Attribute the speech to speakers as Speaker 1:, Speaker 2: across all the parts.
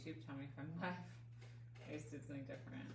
Speaker 1: YouTube. Tell me if I'm live. I just did something different.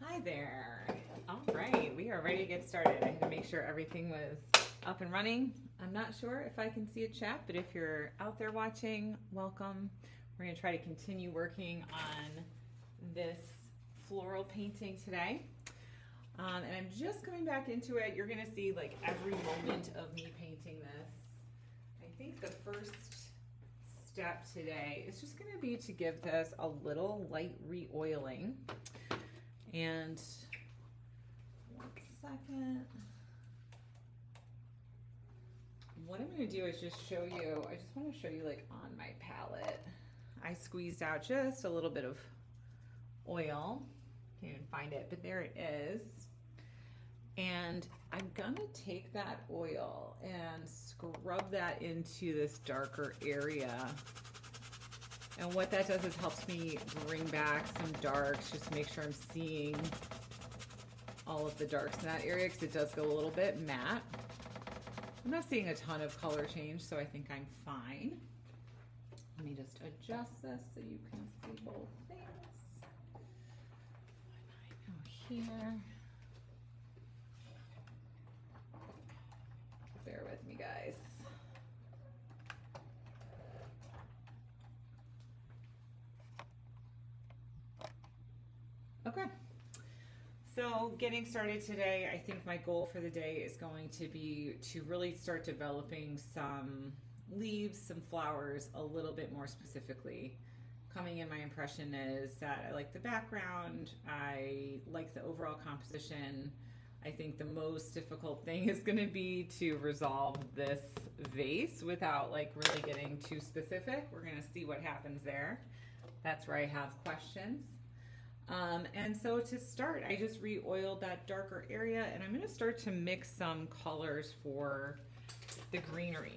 Speaker 1: Hi there. All right, we are ready to get started. I had to make sure everything was up and running. I'm not sure if I can see a chat, but if you're out there watching, welcome. We're going to try to continue working on this floral painting today. And I'm just coming back into it. You're going to see like every moment of me painting this. I think the first step today is just going to be to give this a little light re-oiling. And 1 second. What I'm going to do is just show you, I just want to show you like on my palette. I squeezed out just a little bit of oil. Can't even find it, but there it is. And I'm going to take that oil and scrub that into this darker area. And what that does is helps me bring back some darks, just to make sure I'm seeing all of the darks in that area, because it does go a little bit matte. I'm not seeing a ton of color change, so I think I'm fine. Let me just adjust this so you can see both things. Go here. Bear with me, guys. Okay, so getting started today, I think my goal for the day is going to be to really start developing some leaves, some flowers a little bit more specifically. Coming in, my impression is that I like the background, I like the overall composition. I think the most difficult thing is going to be to resolve this vase without like really getting too specific. We're going to see what happens there. That's where I have questions. And so to start, I just re-oiled that darker area, and I'm going to start to mix some colors for the greenery.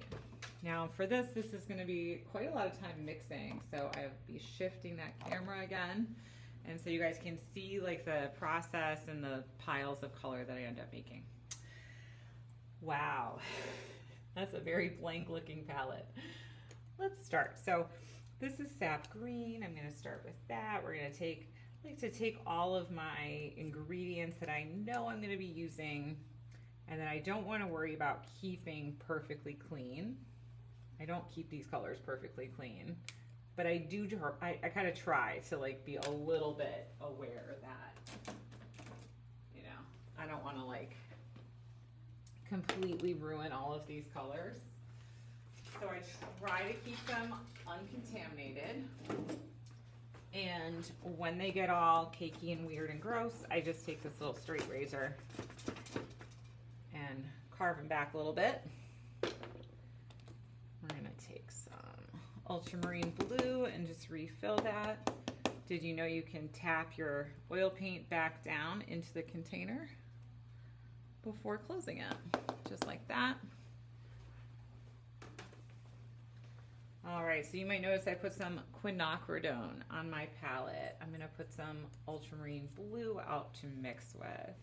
Speaker 1: Now for this is going to be quite a lot of time mixing, so I'll be shifting that camera again, and so you guys can see like the process and the piles of color that I end up making. Wow, that's a very blank looking palette. Let's start. So this is sap green. I'm going to start with that. We're going to like to take all of my ingredients that I know I'm going to be using and that I don't want to worry about keeping perfectly clean. I don't keep these colors perfectly clean, but I do, I kind of try to like be a little bit aware that, you know, I don't want to like completely ruin all of these colors. So I try to keep them uncontaminated. And when they get all cakey and weird and gross, I just take this little straight razor and carve them back a little bit. We're gonna take some ultramarine blue and just refill that. Did you know you can tap your oil paint back down into the container before closing it? Just like that. All right, so you might notice I put some quinacridone on my palette. I'm gonna put some ultramarine blue out to mix with.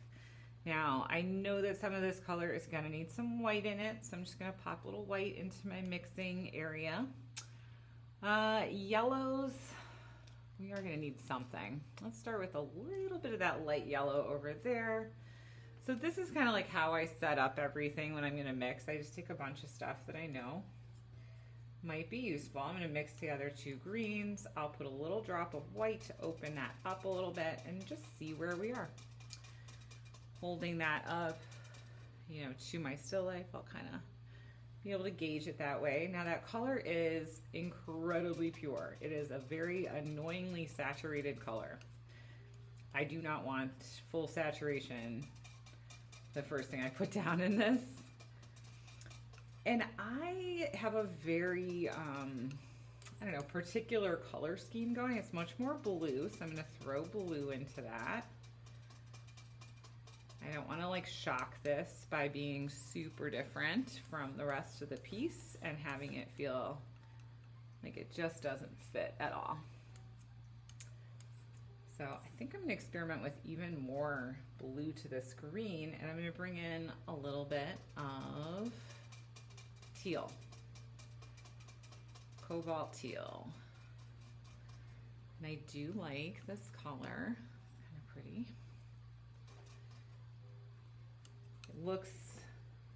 Speaker 1: Now, I know that some of this color is gonna need some white in it, so I'm just gonna pop a little white into my mixing area. Yellows, we are gonna need something. Let's start with a little bit of that light yellow over there. So this is kind of like how I set up everything when I'm gonna mix. I just take a bunch of stuff that I know might be useful. I'm gonna mix together two greens. I'll put a little drop of white to open that up a little bit and just see where we are. Holding that up, you know, to my still life, I'll kind of be able to gauge it that way. Now that color is incredibly pure. It is a very annoyingly saturated color. I do not want full saturation, the first thing I put down in this. And I have a very, I don't know, particular color scheme going. It's much more blue, so I'm gonna throw blue into that. I don't want to like shock this by being super different from the rest of the piece and having it feel like it just doesn't fit at all. So I think I'm going to experiment with even more blue to this green, and I'm going to bring in a little bit of teal, cobalt teal. And I do like this color. It's kind of pretty. Looks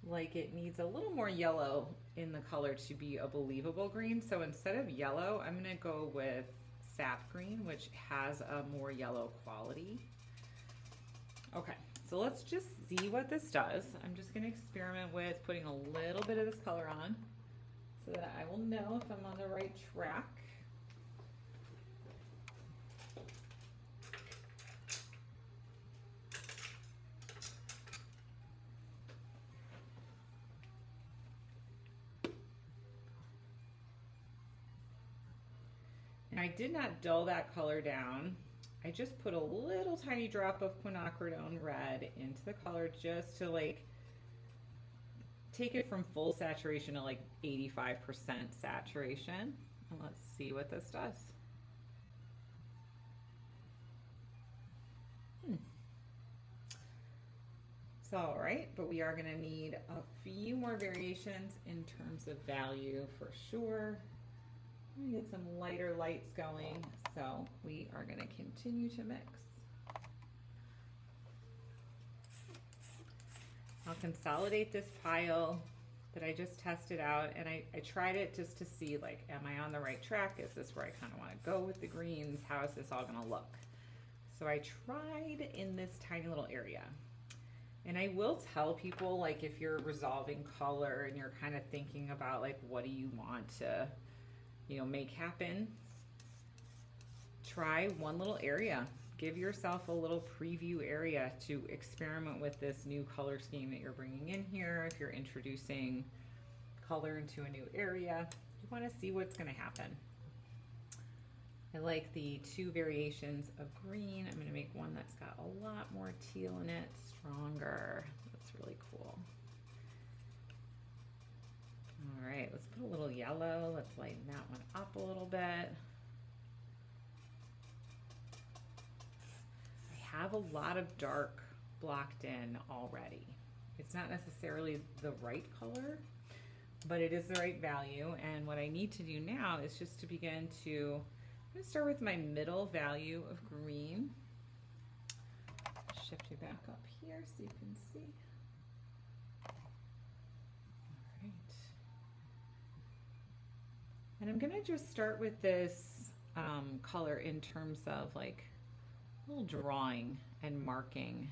Speaker 1: like it needs a little more yellow in the color to be a believable green. So instead of yellow, I'm gonna go with sap green, which has a more yellow quality. Okay, so let's just see what this does. I'm just gonna experiment with putting a little bit of this color on so that I will know if I'm on the right track. And I did not dull that color down. I just put a little tiny drop of quinacridone red into the color just to like take it from full saturation to like 85% saturation. And let's see what this does. It's all right, but we are gonna need a few more variations in terms of value for sure. We get some lighter lights going, so we are going to continue to mix. I'll consolidate this pile that I just tested out, and I tried it just to see, like, am I on the right track? Is this where I kind of want to go with the greens? How is this all going to look? So I tried in this tiny little area. And I will tell people, like, if you're resolving color and you're kind of thinking about, like, what do you want to, you know, make happen, try one little area. Give yourself a little preview area to experiment with this new color scheme that you're bringing in here. If you're introducing color into a new area, you want to see what's going to happen. I like the two variations of green. I'm going to make one that's got a lot more teal in it, stronger. That's really cool. All right, let's put a little yellow. Let's lighten that one up a little bit. I have a lot of dark blocked in already. It's not necessarily the right color, but it is the right value. And what I need to do now is just to begin to, I'm going to start with my middle value of green. Shift you back up here so you can see. And I'm gonna just start with this color in terms of like a little drawing and marking.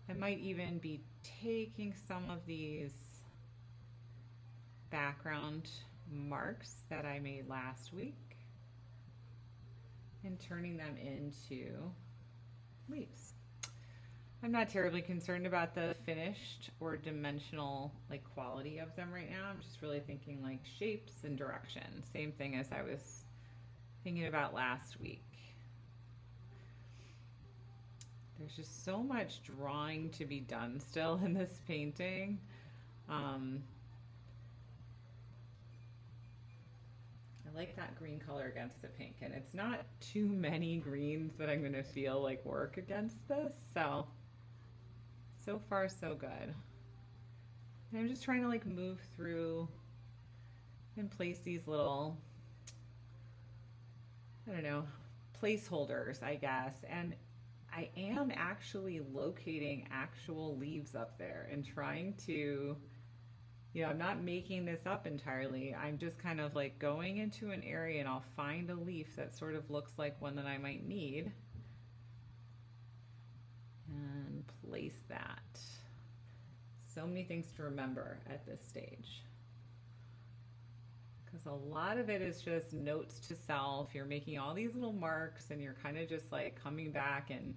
Speaker 1: I might even be taking some of these background marks that I made last week and turning them into leaves. I'm not terribly concerned about the finished or dimensional like quality of them right now. I'm just really thinking like shapes and direction. Same thing as I was thinking about last week. There's just so much drawing to be done still in this painting. I like that green color against the pink, and it's not too many greens that I'm going to feel like work against this, so So far, so good. And I'm just trying to like move through and place these little, I don't know, placeholders, I guess. And I am actually locating actual leaves up there and trying to, I'm not making this up entirely. I'm just kind of like going into an area and I'll find a leaf that sort of looks like one that I might need and place that. So many things to remember at this stage, because a lot of it is just notes to self. You're making all these little marks and you're kind of just like coming back and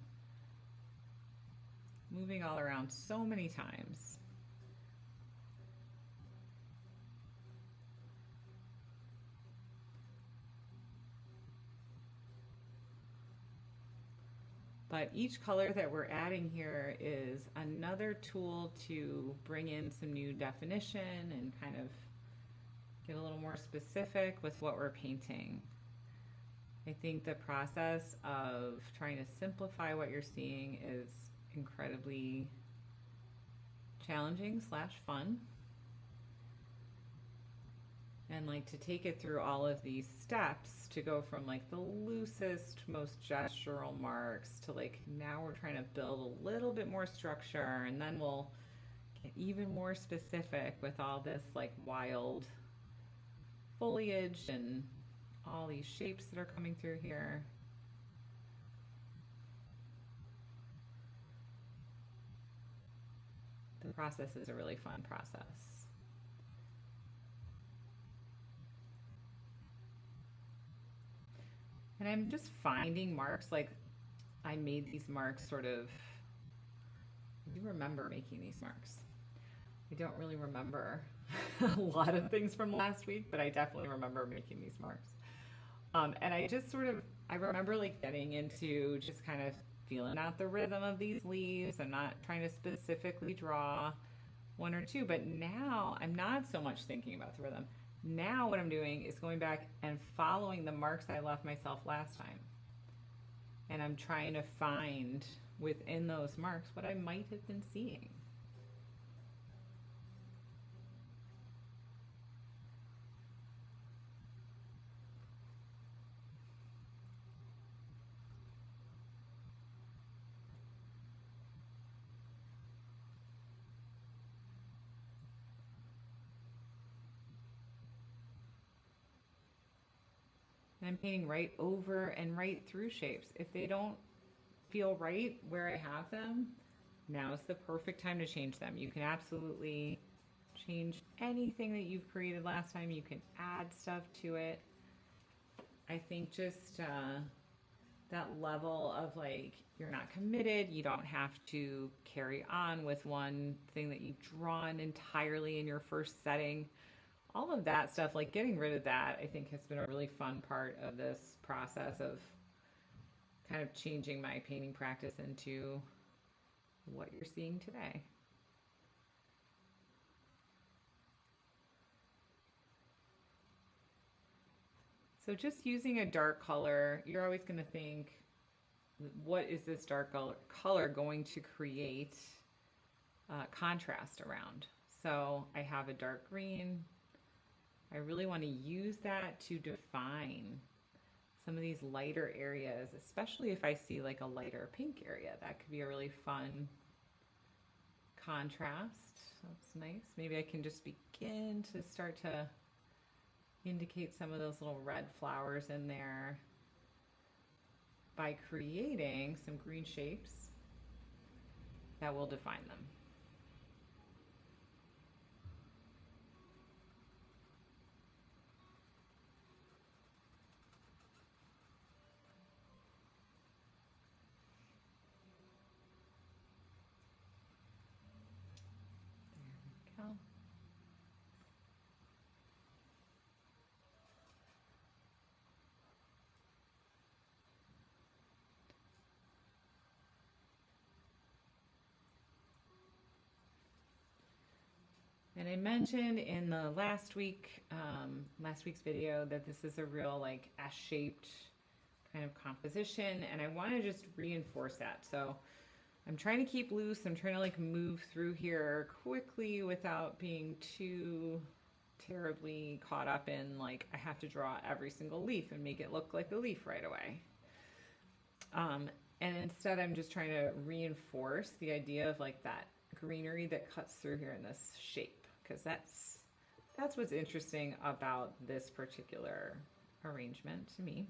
Speaker 1: moving all around so many times. But each color that we're adding here is another tool to bring in some new definition and kind of get a little more specific with what we're painting. I think the process of trying to simplify what you're seeing is incredibly challenging / fun. And like to take it through all of these steps to go from like the loosest, most gestural marks to like now we're trying to build a little bit more structure, and then we'll get even more specific with all this like wild foliage and all these shapes that are coming through here. The process is a really fun process. And I'm just finding marks, like I made these marks sort of, I do remember making these marks. I don't really remember a lot of things from last week, but I definitely remember making these marks. And I just sort of, I remember like getting into just kind of feeling out the rhythm of these leaves. I'm not trying to specifically draw one or two, but now I'm not so much thinking about the rhythm. Now what I'm doing is going back and following the marks I left myself last time. And I'm trying to find within those marks what I might have been seeing. And I'm painting right over and right through shapes. If they don't feel right where I have them, now is the perfect time to change them. You can absolutely change anything that you've created last time. You can add stuff to it. I think just that level of like, you're not committed. You don't have to carry on with one thing that you've drawn entirely in your first setting. All of that stuff, like getting rid of that, I think has been a really fun part of this process of kind of changing my painting practice into what you're seeing today. So just using a dark color, you're always going to think, what is this dark color going to create contrast around? So I have a dark green. I really want to use that to define some of these lighter areas, especially if I see like a lighter pink area. That could be a really fun contrast. That's nice. Maybe I can just begin to start to indicate some of those little red flowers in there by creating some green shapes that will define them. There we go. And I mentioned in the last week's video that this is a real like S-shaped kind of composition, and I want to just reinforce that. So I'm trying to keep loose. I'm trying to like move through here quickly without being too terribly caught up in like I have to draw every single leaf and make it look like the leaf right away. And instead I'm just trying to reinforce the idea of like that greenery that cuts through here in this shape, because that's what's interesting about this particular arrangement to me.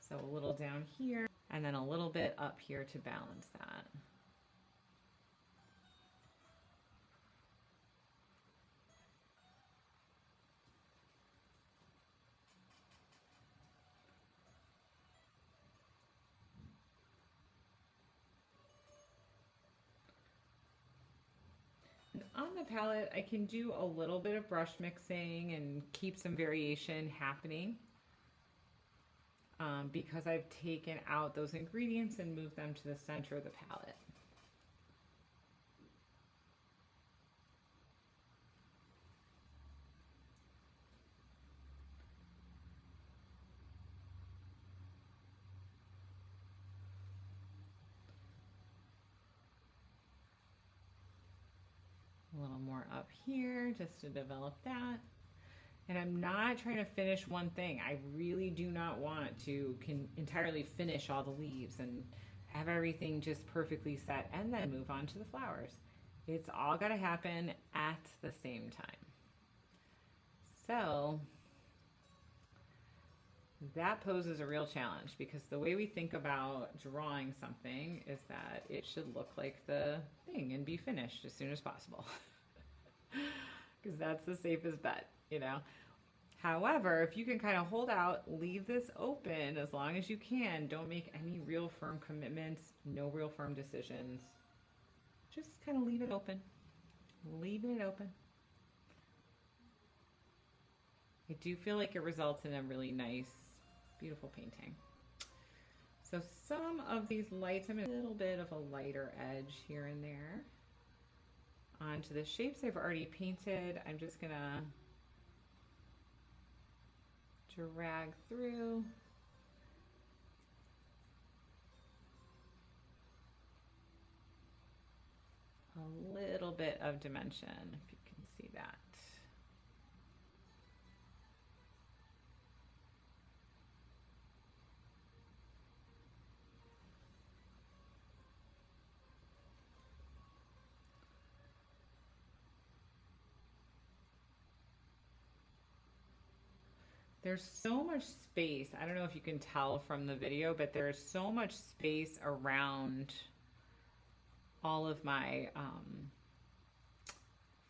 Speaker 1: So a little down here and then a little bit up here to balance that. On the palette, I can do a little bit of brush mixing and keep some variation happening because I've taken out those ingredients and moved them to the center of the palette. A little more up here just to develop that. And I'm not trying to finish one thing. I really do not want to entirely finish all the leaves and have everything just perfectly set and then move on to the flowers. It's all got to happen at the same time. So that poses a real challenge, because the way we think about drawing something is that it should look like the thing and be finished as soon as possible. Because that's the safest bet, you know. However, if you can kind of hold out, leave this open as long as you can, don't make any real firm commitments, no real firm decisions. Just kind of leave it open. Leaving it open. I do feel like it results in a really nice, beautiful painting. So some of these lights, I'm a little bit of a lighter edge here and there. Onto the shapes I've already painted, I'm just gonna drag through. A little bit of dimension, if you can see that. There's so much space. I don't know if you can tell from the video, but there's so much space around all of my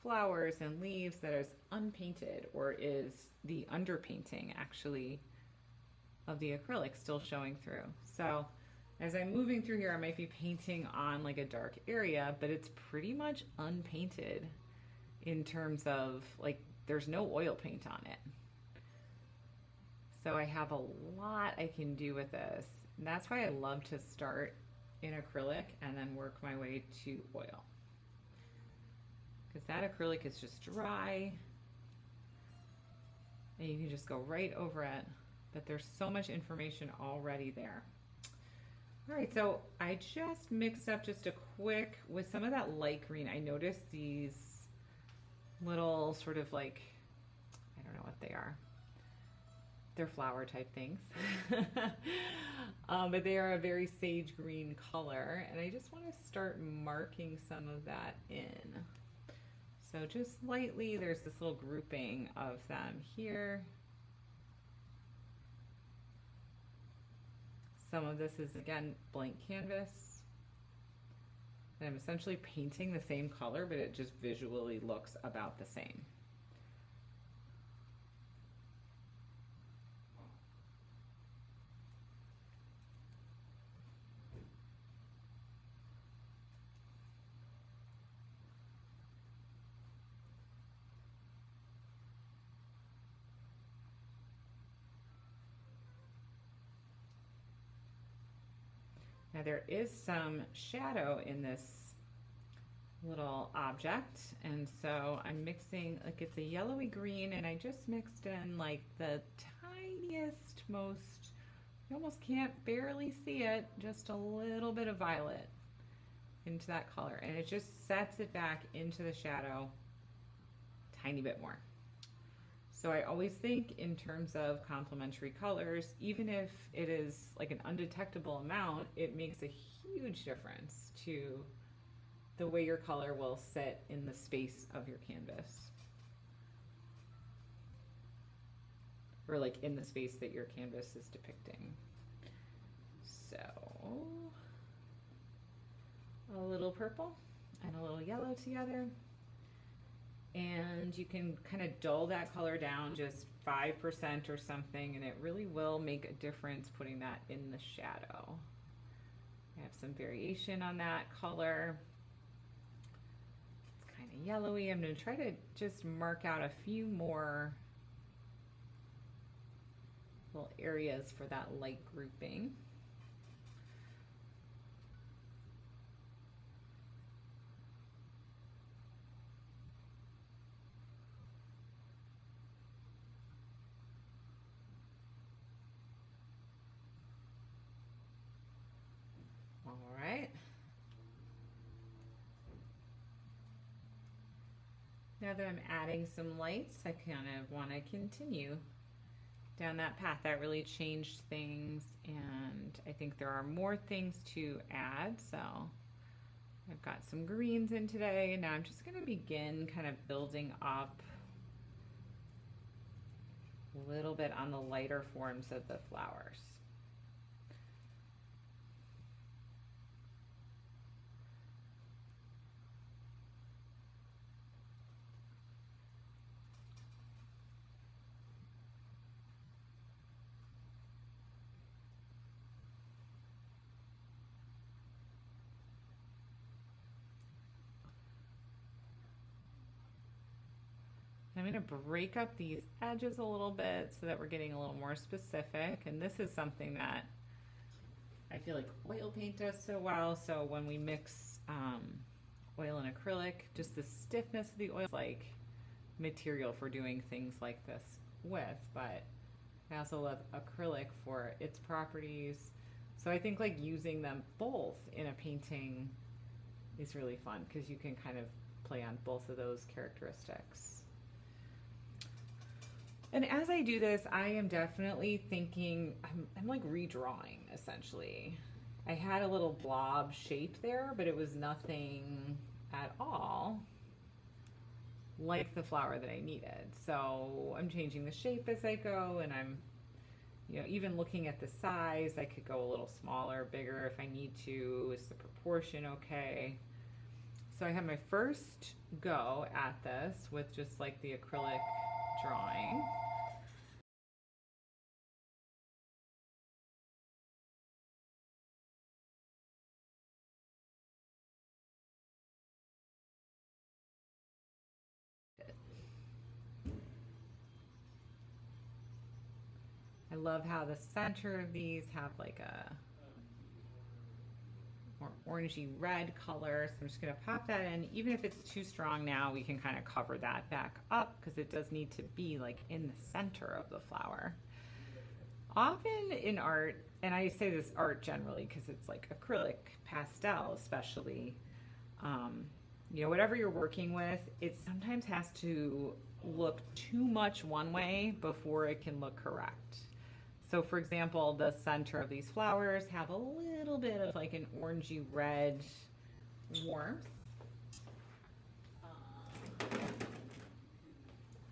Speaker 1: flowers and leaves that is unpainted, or is the underpainting actually of the acrylic still showing through. So as I'm moving through here, I might be painting on like a dark area, but it's pretty much unpainted in terms of like there's no oil paint on it. So I have a lot I can do with this. And that's why I love to start in acrylic and then work my way to oil. Because that acrylic is just dry and you can just go right over it. But there's so much information already there. All right, so I just mixed up just a quick with some of that light green. I noticed these little sort of like, I don't know what they are. They're flower type things. But they are a very sage green color, and I just want to start marking some of that in. So just lightly, there's this little grouping of them here. Some of this is, again, blank canvas. And I'm essentially painting the same color, but it just visually looks about the same. Now there is some shadow in this little object, and so I'm mixing, like it's a yellowy green, and I just mixed in like the tiniest, most You almost can't barely see it, just a little bit of violet into that color, and it just sets it back into the shadow tiny bit more. So I always think in terms of complementary colors, even if it is like an undetectable amount, it makes a huge difference to the way your color will sit in the space of your canvas. Or like in the space that your canvas is depicting. So a little purple and a little yellow together. And you can kind of dull that color down just 5% or something, and it really will make a difference putting that in the shadow. I have some variation on that color. It's kind of yellowy. I'm going to try to just mark out a few more little areas for that light grouping. All right. Now that I'm adding some lights, I kind of want to continue down that path. That really changed things, and I think there are more things to add. So I've got some greens in today, and now I'm just going to begin kind of building up a little bit on the lighter forms of the flowers. I'm going to break up these edges a little bit so that we're getting a little more specific. And this is something that I feel like oil paint does so well. So when we mix oil and acrylic, just the stiffness of the oil is like material for doing things like this with. But I also love acrylic for its properties. So I think like using them both in a painting is really fun because you can kind of play on both of those characteristics. And as I do this, I am definitely thinking, I'm like redrawing essentially. I had a little blob shape there, but it was nothing at all like the flower that I needed. So I'm changing the shape as I go, and I'm, even looking at the size, I could go a little smaller, bigger if I need to. Is the proportion okay? So I have my first go at this with just like the acrylic drawing. I love how the center of these have like a more orangey red color. So I'm just going to pop that in. Even if it's too strong now, we can kind of cover that back up because it does need to be like in the center of the flower. Often in art, and I say this art generally because it's like acrylic, pastel especially, whatever you're working with, it sometimes has to look too much one way before it can look correct. So for example, the center of these flowers have a little bit of like an orangey red warmth.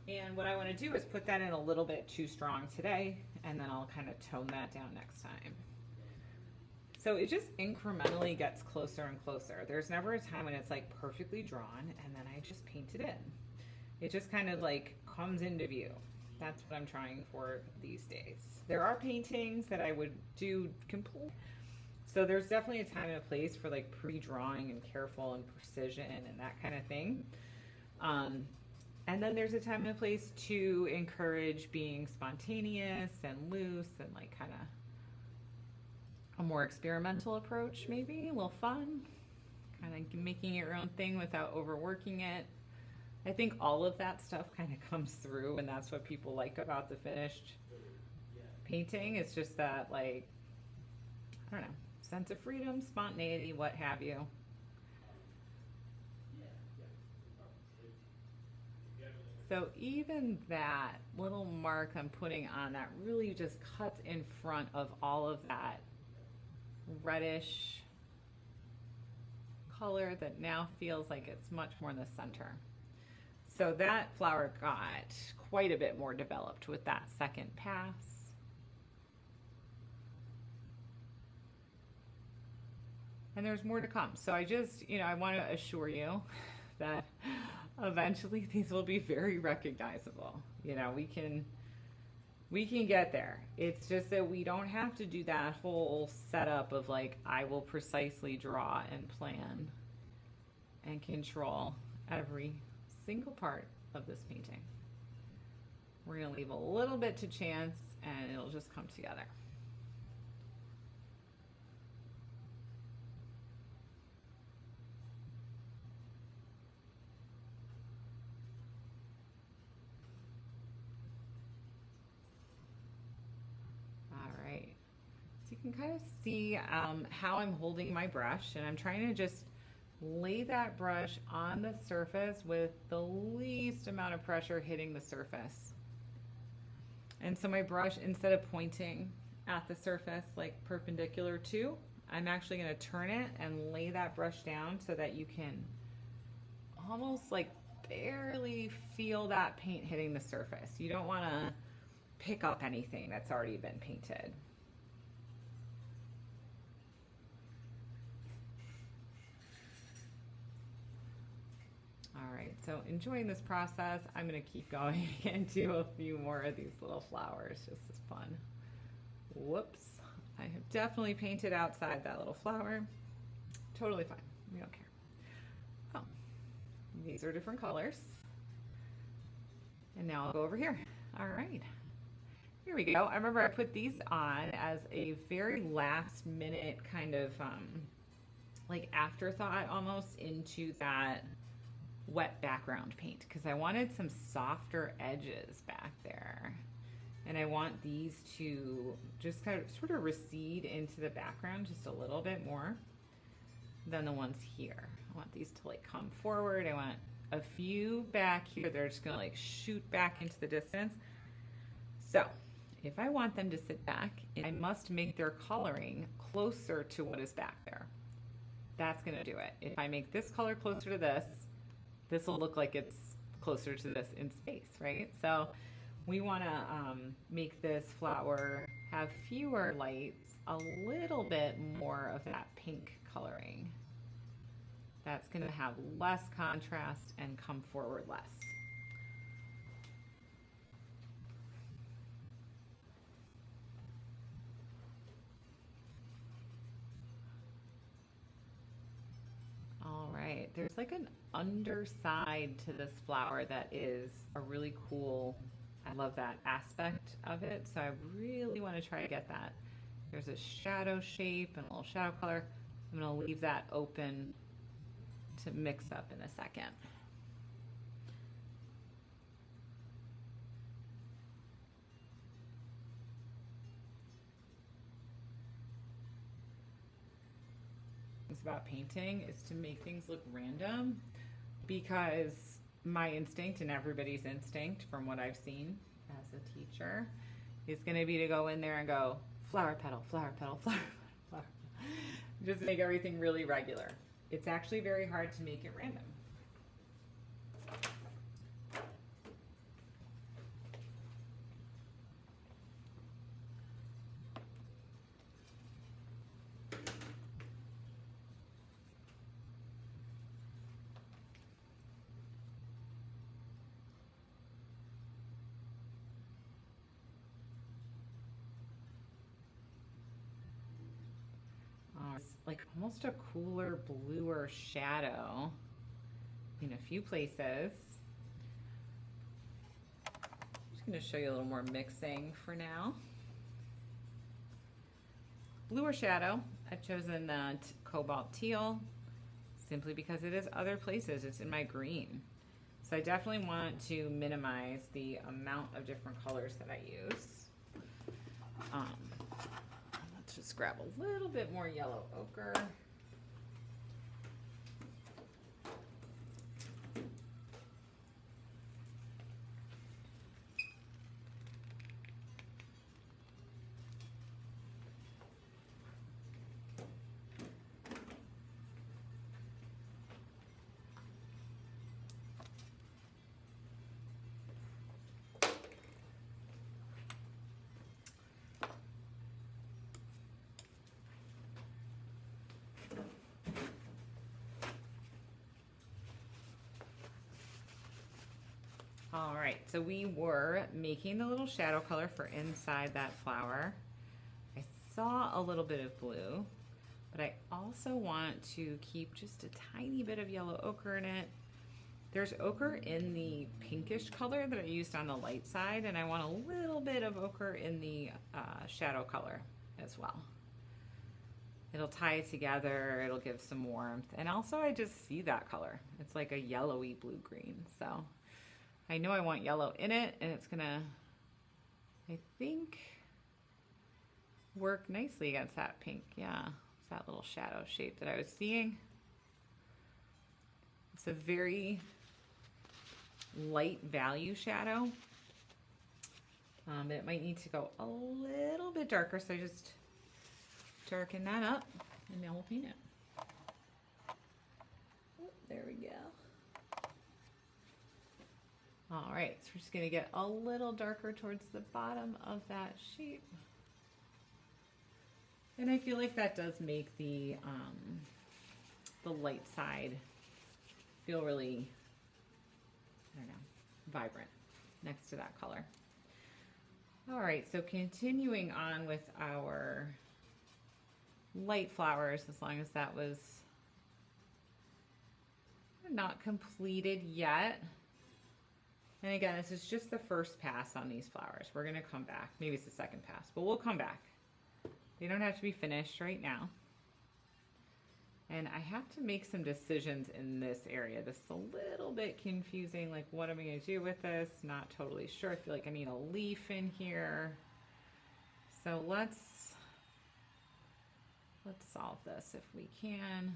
Speaker 1: And what I want to do is put that in a little bit too strong today, and then I'll kind of tone that down next time. So it just incrementally gets closer and closer. There's never a time when it's like perfectly drawn and then I just paint it in. It just kind of like comes into view. That's what I'm trying for these days. There are paintings that I would do complete. So there's definitely a time and a place for like pre-drawing and careful and precision and that kind of thing. And then there's a time and a place to encourage being spontaneous and loose and like kind of a more experimental approach, maybe a little fun, kind of making your own thing without overworking it. I think all of that stuff kind of comes through, and that's what people like about the finished painting. It's just that, like, I don't know, sense of freedom, spontaneity, what have you. So even that little mark I'm putting on that really just cuts in front of all of that reddish color that now feels like it's much more in the center. So that flower got quite a bit more developed with that second pass. And there's more to come. So I just, I want to assure you that eventually these will be very recognizable. We can get there. It's just that we don't have to do that whole setup of like, I will precisely draw and plan and control every single part of this painting. We're going to leave a little bit to chance and it'll just come together. You can kind of see how I'm holding my brush, and I'm trying to just lay that brush on the surface with the least amount of pressure hitting the surface. And so my brush, instead of pointing at the surface like perpendicular to, I'm actually going to turn it and lay that brush down so that you can almost like barely feel that paint hitting the surface. You don't want to pick up anything that's already been painted. All right, so enjoying this process. I'm going to keep going and do a few more of these little flowers just as fun. Whoops. I have definitely painted outside that little flower. Totally fine. We don't care. Oh, these are different colors. And now I'll go over here. All right. Here we go. I remember I put these on as a very last minute kind of like afterthought almost into that wet background paint because I wanted some softer edges back there, and I want these to just kind of sort of recede into the background just a little bit more than the ones here. I want these to like come forward. I want a few back here. They're just gonna like shoot back into the distance. So if I want them to sit back, I must make their coloring closer to what is back there. That's gonna do it. If I make this color closer to this, this will look like it's closer to this in space, right? So we want to make this flower have fewer lights, a little bit more of that pink coloring. That's going to have less contrast and come forward less. There's like an underside to this flower that is a really cool, I love that aspect of it. So I really want to try to get that. There's a shadow shape and a little shadow color. I'm going to leave that open to mix up in a second. About painting is to make things look random, because my instinct and everybody's instinct from what I've seen as a teacher is going to be to go in there and go flower petal, flower petal, flower petal, flower petal. Just make everything really regular. It's actually very hard to make it random. Like almost a cooler, bluer shadow in a few places. I'm just going to show you a little more mixing for now. Bluer shadow, I've chosen that cobalt teal simply because it is other places. It's in my green. So I definitely want to minimize the amount of different colors that I use. Let's just grab a little bit more yellow ochre. All right, so we were making the little shadow color for inside that flower. I saw a little bit of blue, but I also want to keep just a tiny bit of yellow ochre in it. There's ochre in the pinkish color that I used on the light side, and I want a little bit of ochre in the shadow color as well. It'll tie it together, it'll give some warmth, and also I just see that color. It's like a yellowy blue-green, so I know I want yellow in it, and it's gonna, I think, work nicely against that pink. Yeah, it's that little shadow shape that I was seeing. It's a very light value shadow. It might need to go a little bit darker, so I just darken that up, and then we'll paint it. Oh, there we go. All right, so we're just gonna get a little darker towards the bottom of that shape. And I feel like that does make the light side feel really, I don't know, vibrant next to that color. All right, so continuing on with our light flowers, as long as that was not completed yet. And again, this is just the first pass on these flowers. We're gonna come back. Maybe it's the second pass, but we'll come back. They don't have to be finished right now. And I have to make some decisions in this area. This is a little bit confusing. Like, what am I gonna do with this? Not totally sure. I feel like I need a leaf in here. So let's solve this if we can.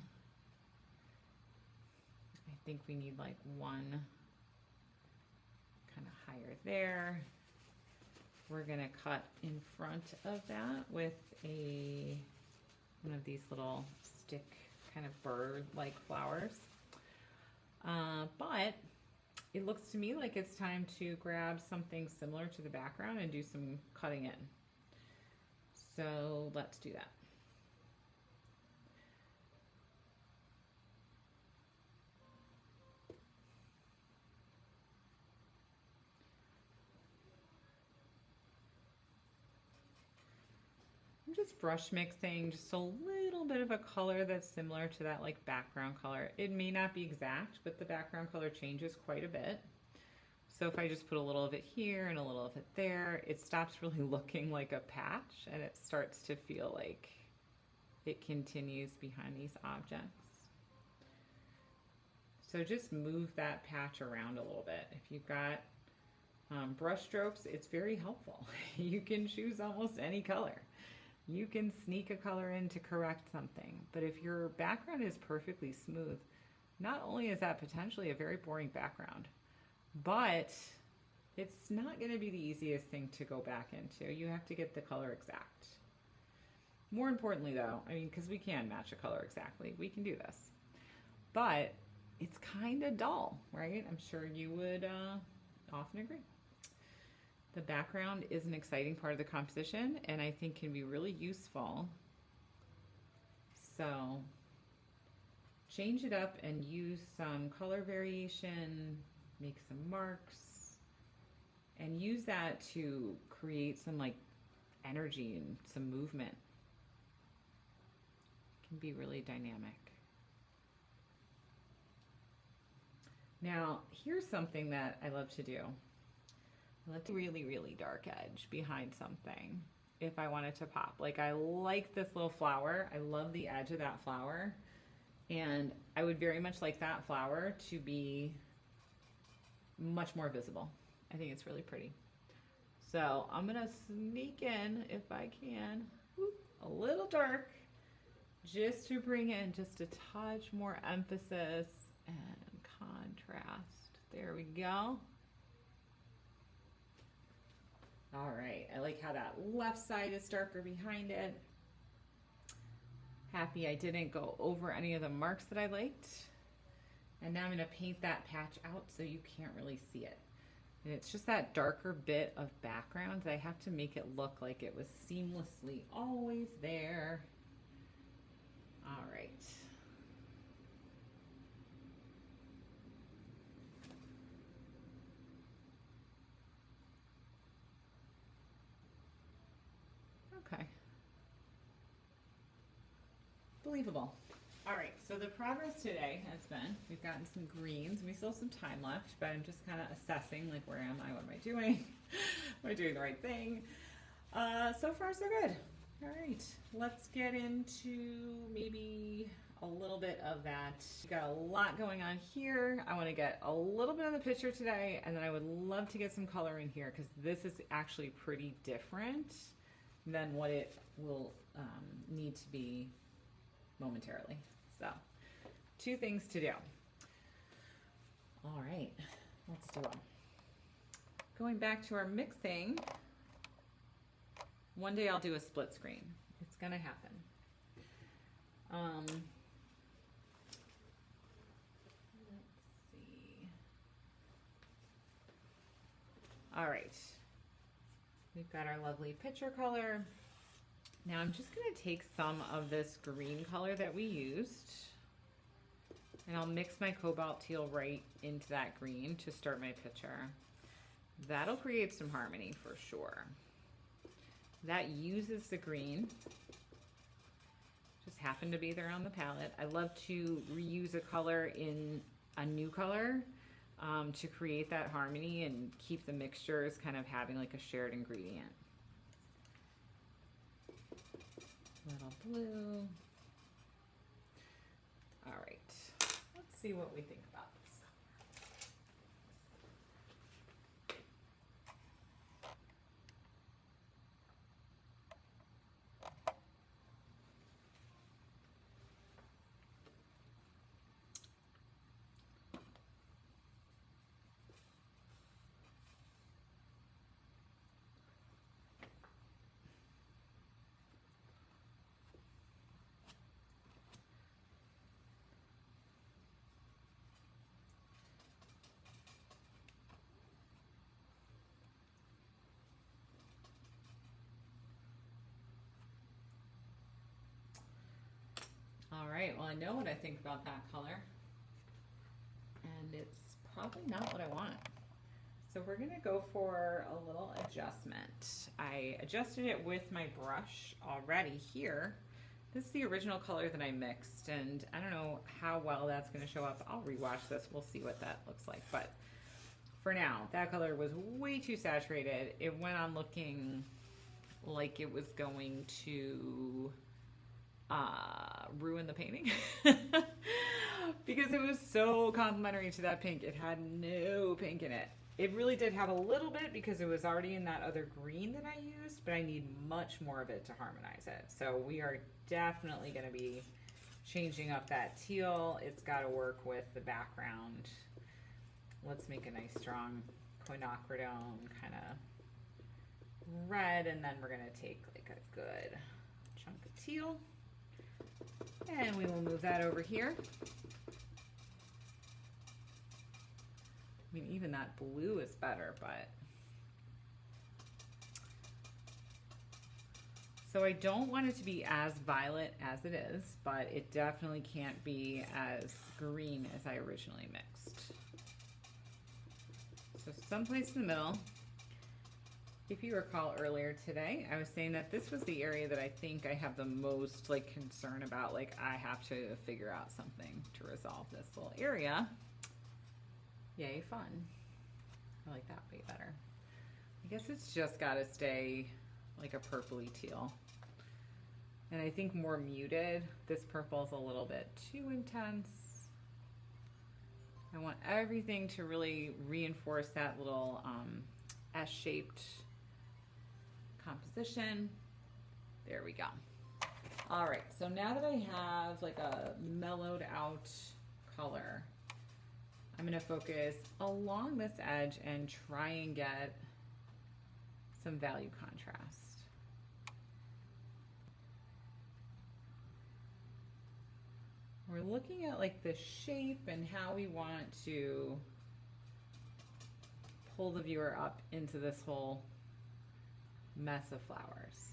Speaker 1: I think we need like one kind of higher there. We're gonna cut in front of that with one of these little stick kind of bird-like flowers. But it looks to me like it's time to grab something similar to the background and do some cutting in. So let's do that. I'm just brush mixing just a little bit of a color that's similar to that like background color. It may not be exact, but the background color changes quite a bit. So if I just put a little of it here and a little of it there, it stops really looking like a patch and it starts to feel like it continues behind these objects. So just move that patch around a little bit. If you've got brush strokes, it's very helpful. You can choose almost any color. You can sneak a color in to correct something, but if your background is perfectly smooth, not only is that potentially a very boring background, but it's not going to be the easiest thing to go back into. You have to get the color exact. More importantly though, I mean, because we can match a color exactly, we can do this, but it's kind of dull, right? I'm sure you would often agree. The background is an exciting part of the composition and I think can be really useful. So change it up and use some color variation, make some marks, and use that to create some like energy and some movement. It can be really dynamic. Now, here's something that I love to do. Let's really, really dark edge behind something if I want it to pop. Like I like this little flower. I love the edge of that flower. And I would very much like that flower to be much more visible. I think it's really pretty. So I'm gonna sneak in, if I can, a little dark, just to bring in just a touch more emphasis and contrast. There we go. All right, I like how that left side is darker behind it. Happy I didn't go over any of the marks that I liked. And now I'm gonna paint that patch out so you can't really see it. And it's just that darker bit of background that I have to make it look like it was seamlessly always there. All right. Okay. Believable. All right, so the progress today has been, we've gotten some greens, we still have some time left, but I'm just kind of assessing, like, where am I, what am I doing? Am I doing the right thing? So far, so good. All right, let's get into maybe a little bit of that. We've got a lot going on here. I want to get a little bit of the picture today, and then I would love to get some color in here, because this is actually pretty different than what it will need to be momentarily. So, two things to do. All right, let's do them. Going back to our mixing, one day I'll do a split screen. It's gonna happen. Let's see. All right, we've got our lovely picture color. Now I'm just going to take some of this green color that we used, and I'll mix my cobalt teal right into that green to start my picture. That'll create some harmony for sure. That uses the green. Just happened to be there on the palette. I love to reuse a color in a new color to create that harmony and keep the mixtures kind of having like a shared ingredient. Little blue. All right, let's see what we think about this. All right, well, I know what I think about that color, and it's probably not what I want. So we're gonna go for a little adjustment. I adjusted it with my brush already here. This is the original color that I mixed, and I don't know how well that's gonna show up. I'll rewatch this, we'll see what that looks like. But for now, that color was way too saturated. It went on looking like it was going to ruin the painting because it was so complementary to that pink. It had no pink in it. It really did have a little bit because it was already in that other green that I used, but I need much more of it to harmonize it. So we are definitely going to be changing up that teal. It's got to work with the background. Let's make a nice strong quinacridone kind of red, and then we're going to take like a good chunk of teal. And we will move that over here. I mean, even that blue is better, but. So I don't want it to be as violet as it is, but it definitely can't be as green as I originally mixed. So someplace in the middle. If you recall earlier today, I was saying that this was the area that I think I have the most like concern about. Like I have to figure out something to resolve this little area. Yay, fun. I like that way better. I guess it's just got to stay like a purpley teal. And I think more muted. This purple is a little bit too intense. I want everything to really reinforce that little S-shaped composition. There we go. All right, so now that I have like a mellowed out color, I'm gonna focus along this edge and try and get some value contrast. We're looking at like the shape and how we want to pull the viewer up into this whole mess of flowers.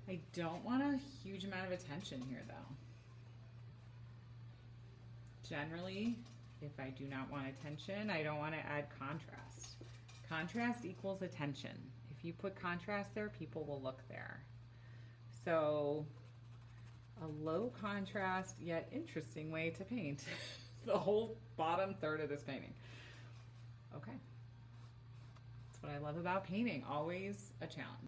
Speaker 1: I don't want a huge amount of attention here though. Generally, if I do not want attention, I don't want to add contrast. Contrast equals attention. If you put contrast there, people will look there. So a low contrast yet interesting way to paint the whole bottom third of this painting. Okay. That's what I love about painting, always a challenge.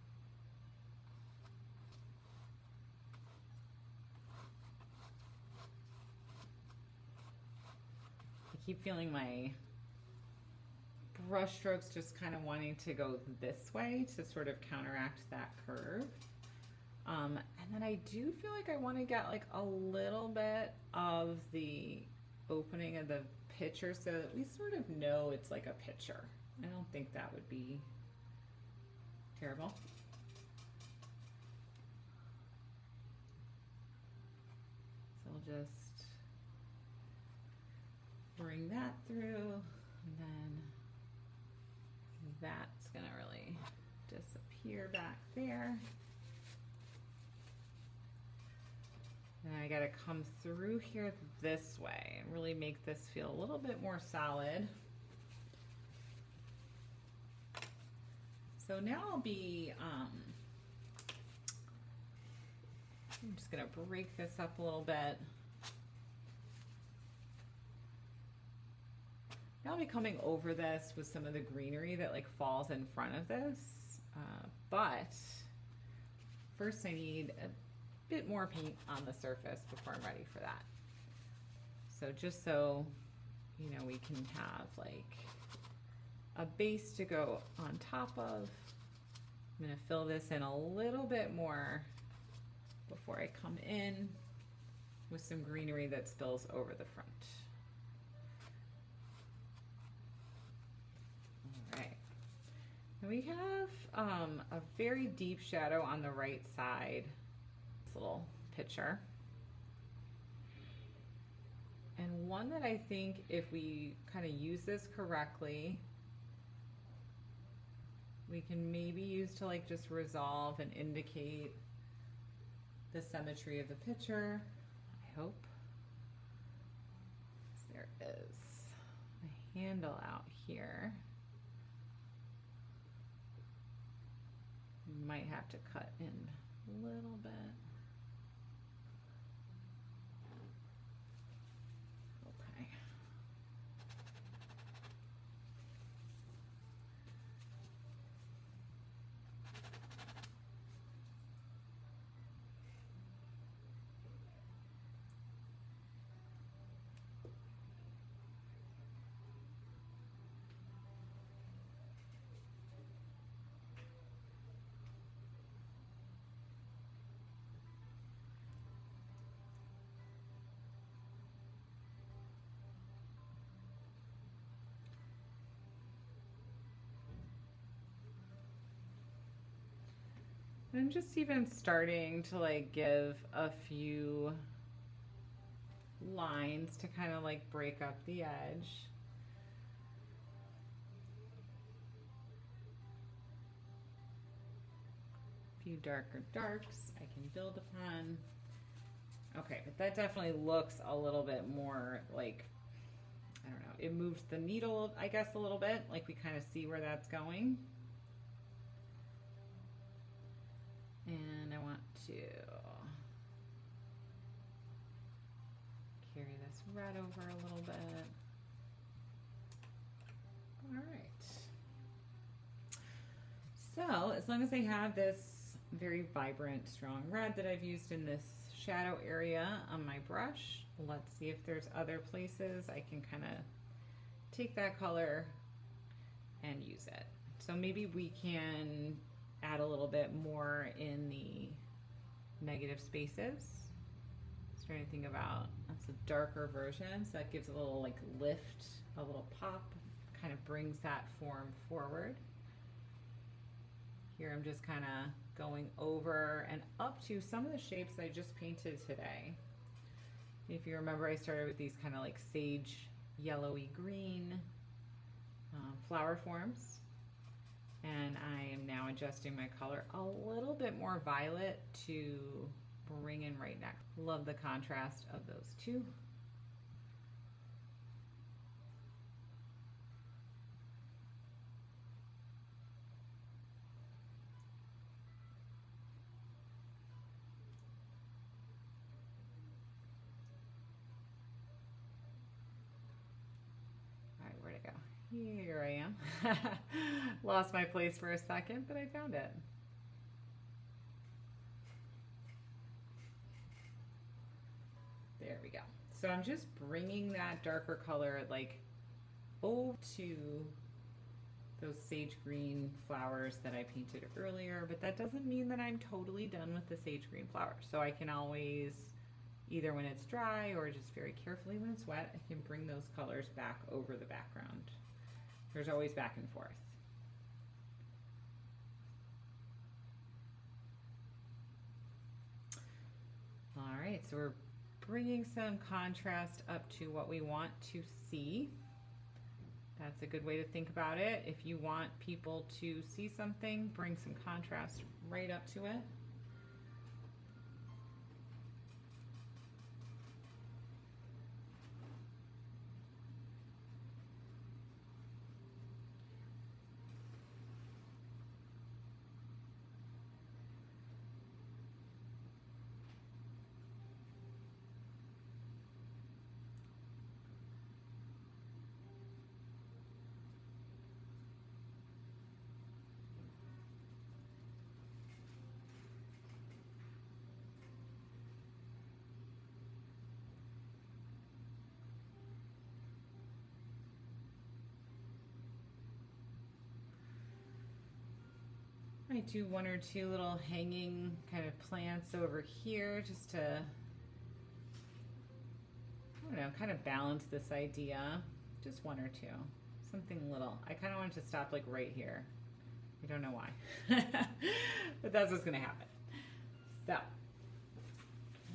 Speaker 1: Keep feeling my brush strokes just kind of wanting to go this way to sort of counteract that curve. And then I do feel like I want to get like a little bit of the opening of the picture so that we sort of know it's like a picture. I don't think that would be terrible. So I'll just bring that through, and then that's gonna really disappear back there. And I gotta come through here this way and really make this feel a little bit more solid. So now I'll be, I'm just gonna break this up a little bit. Now I'll be coming over this with some of the greenery that like falls in front of this, but first I need a bit more paint on the surface before I'm ready for that. So just so, you know, we can have like a base to go on top of. I'm gonna fill this in a little bit more before I come in with some greenery that spills over the front. We have a very deep shadow on the right side, this little picture. And one that I think if we kind of use this correctly, we can maybe use to like just resolve and indicate the symmetry of the picture, I hope. So there is a handle out here. Might have to cut in a little bit. Okay. I'm just even starting to like give a few lines to kind of like break up the edge. A few darker darks I can build upon. Okay, but that definitely looks a little bit more like, I don't know, it moves the needle, I guess, a little bit, like we kind of see where that's going. And I want to carry this red over a little bit. All right. So as long as I have this very vibrant, strong red that I've used in this shadow area on my brush, let's see if there's other places I can kind of take that color and use it. So maybe we can add a little bit more in the negative spaces. Trying to think about, that's a darker version, so that gives a little like lift, a little pop, kind of brings that form forward. Here I'm just kind of going over and up to some of the shapes I just painted today. If you remember, I started with these kind of like sage yellowy green flower forms, and I am now adjusting my color a little bit more violet to bring in right next. Love the contrast of those two. All right, where'd it go? Here I am. Lost my place for a second, but I found it. There we go. So I'm just bringing that darker color like over to those sage green flowers that I painted earlier, but that doesn't mean that I'm totally done with the sage green flowers. So I can always, either when it's dry or just very carefully when it's wet, I can bring those colors back over the background. There's always back and forth. All right, so we're bringing some contrast up to what we want to see. That's a good way to think about it. If you want people to see something, bring some contrast right up to it. I do one or two little hanging kind of plants over here just to, I don't know, kind of balance this idea. Just one or two, something little. I kind of wanted to stop like right here. I don't know why, but that's what's gonna happen. So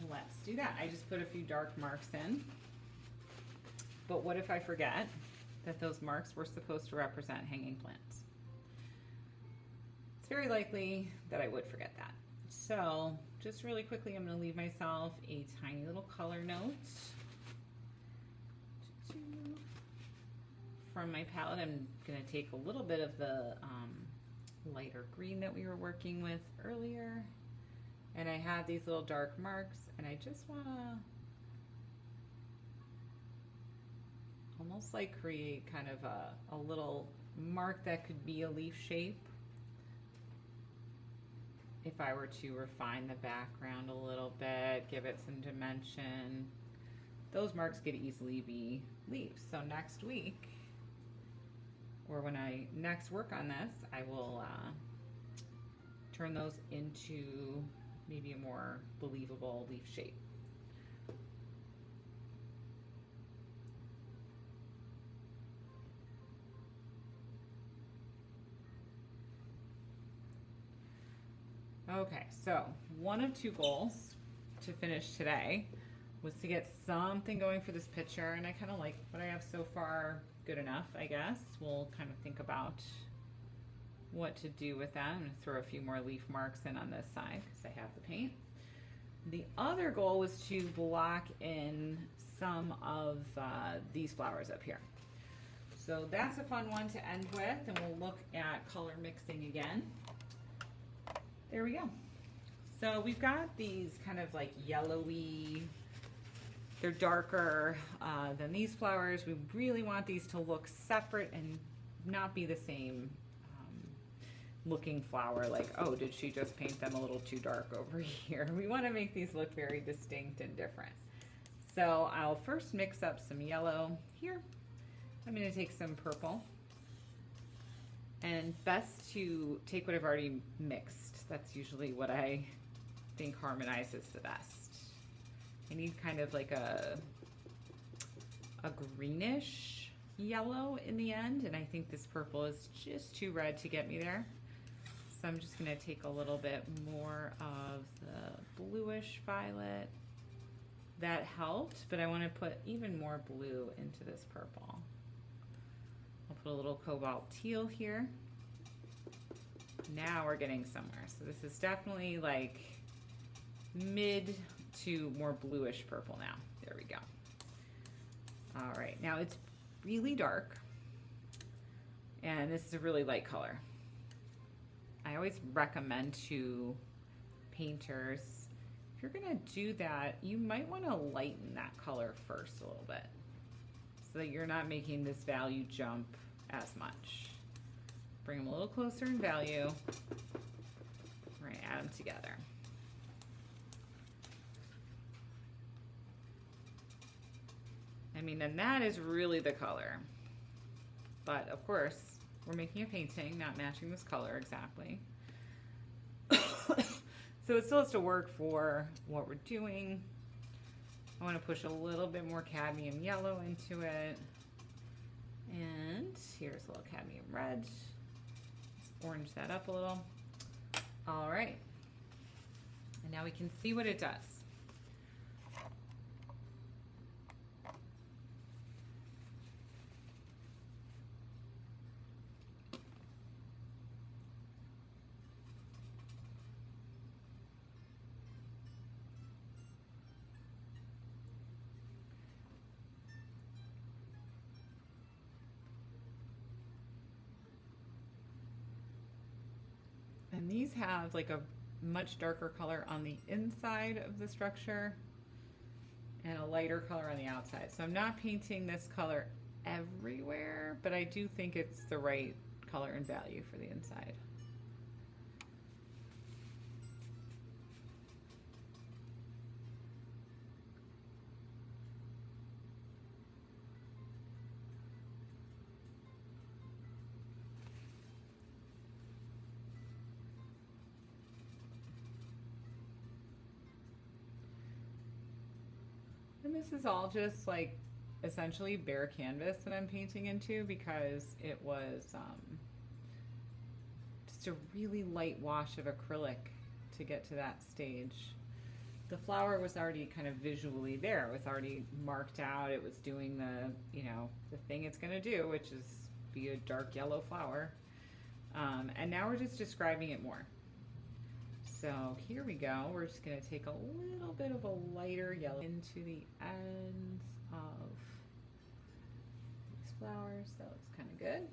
Speaker 1: let's do that. I just put a few dark marks in, but what if I forget that those marks were supposed to represent hanging plants? It's very likely that I would forget that. So just really quickly, I'm going to leave myself a tiny little color note. From my palette, I'm going to take a little bit of the lighter green that we were working with earlier. And I have these little dark marks, and I just want to almost like create kind of a little mark that could be a leaf shape. If I were to refine the background a little bit, give it some dimension, those marks could easily be leaves. So next week, or when I next work on this, I will turn those into maybe a more believable leaf shape. Okay, so one of two goals to finish today was to get something going for this picture, and I kind of like what I have so far. Good enough, I guess. We'll kind of think about what to do with that. I'm going to throw a few more leaf marks in on this side because I have the paint. The other goal was to block in some of these flowers up here. So that's a fun one to end with, and we'll look at color mixing again. There we go. So we've got these kind of like yellowy, They're darker than these flowers. We really want these to look separate and not be the same looking flower, like, oh, did she just paint them a little too dark over here? We want to make these look very distinct and different. So I'll first mix up some yellow here. I'm going to take some purple. And best to take what I've already mixed. That's usually what I think harmonizes the best. I need kind of like a greenish yellow in the end, and I think this purple is just too red to get me there. So I'm just going to take a little bit more of the bluish violet. That helped, but I want to put even more blue into this purple. I'll put a little cobalt teal here. Now we're getting somewhere. So this is definitely like mid to more bluish purple now. There we go. All right, now it's really dark, and this is a really light color. I always recommend to painters, if you're gonna do that, you might wanna lighten that color first a little bit so that you're not making this value jump as much. Bring them a little closer in value. We're gonna add them together. I mean, and that is really the color. But of course, we're making a painting, not matching this color exactly. So it still has to work for what we're doing. I want to push a little bit more cadmium yellow into it. And here's a little cadmium red. Let's orange that up a little. All right. And now we can see what it does. And these have like a much darker color on the inside of the structure and a lighter color on the outside. So I'm not painting this color everywhere, but I do think it's the right color and value for the inside. And this is all just like essentially bare canvas that I'm painting into because it was just a really light wash of acrylic to get to that stage. The flower was already kind of visually there. It was already marked out. It was doing the, you know, the thing it's gonna do, which is be a dark yellow flower. And now we're just describing it more. So here we go. We're just going to take a little bit of a lighter yellow into the ends of these flowers. So it's kind of good.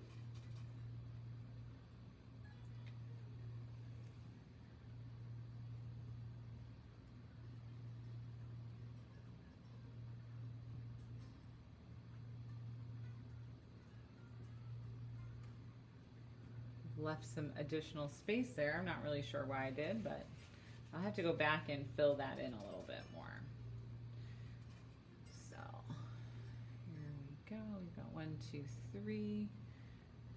Speaker 1: Left some additional space there. I'm not really sure why I did, but I'll have to go back and fill that in a little bit more. So here we go. We've got 1, 2, 3.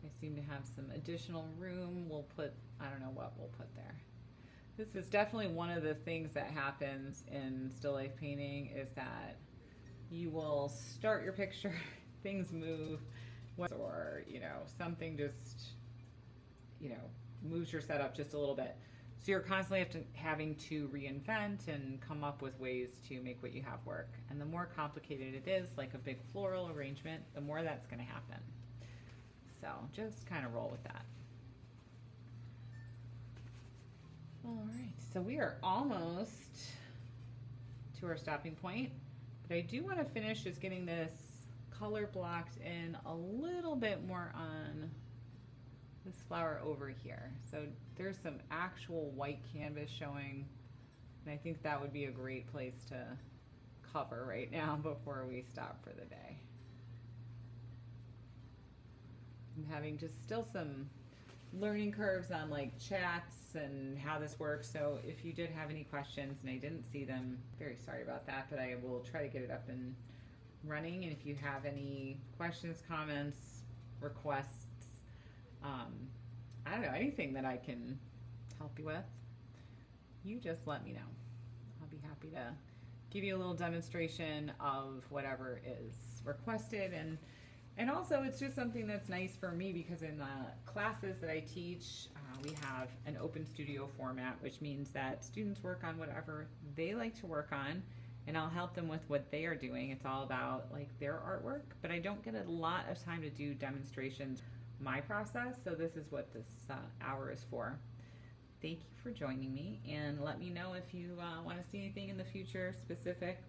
Speaker 1: I seem to have some additional room. We'll put, I don't know what we'll put there. This is definitely one of the things that happens in still life painting is that you will start your picture, things move, or, you know, something just, you know, moves your setup just a little bit. So you're constantly having to reinvent and come up with ways to make what you have work. And the more complicated it is, like a big floral arrangement, the more that's going to happen. So just kind of roll with that. All right, so we are almost to our stopping point, but I do want to finish just getting this color blocked in a little bit more on this flower over here. So there's some actual white canvas showing, and I think that would be a great place to cover right now before we stop for the day. I'm having just still some learning curves on like chats and how this works. So if you did have any questions and I didn't see them, very sorry about that, but I will try to get it up and running. And if you have any questions, comments, requests, I don't know, anything that I can help you with, you just let me know. I'll be happy to give you a little demonstration of whatever is requested. And also, it's just something that's nice for me because in the classes that I teach, we have an open studio format, which means that students work on whatever they like to work on, and I'll help them with what they are doing. It's all about like their artwork, but I don't get a lot of time to do demonstrations, my process, so this is what this hour is for. Thank you for joining me, and let me know if you want to see anything in the future specific